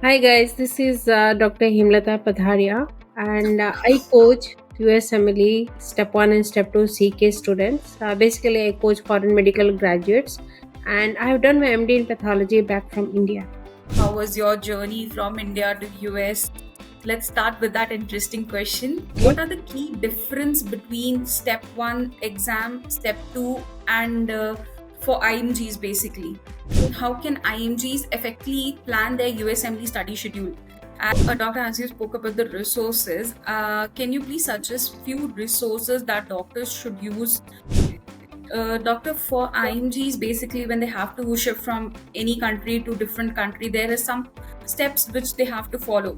Hi guys, this is Dr. Hemlata Padharia and I coach USMLE Step 1 and Step 2 CK students. Basically, I coach foreign medical graduates and I have done my MD in pathology back from India. How was your journey from India to US? Let's start with that interesting question. Okay. What are the key difference between step 1 exam, step 2 and for IMGs basically? How can IMGs effectively plan their USMLE study schedule? And Doctor, as you spoke about the resources, can you please suggest few resources that doctors should use? Doctor, for IMGs, basically when they have to shift from any country to different country, there are some steps which they have to follow.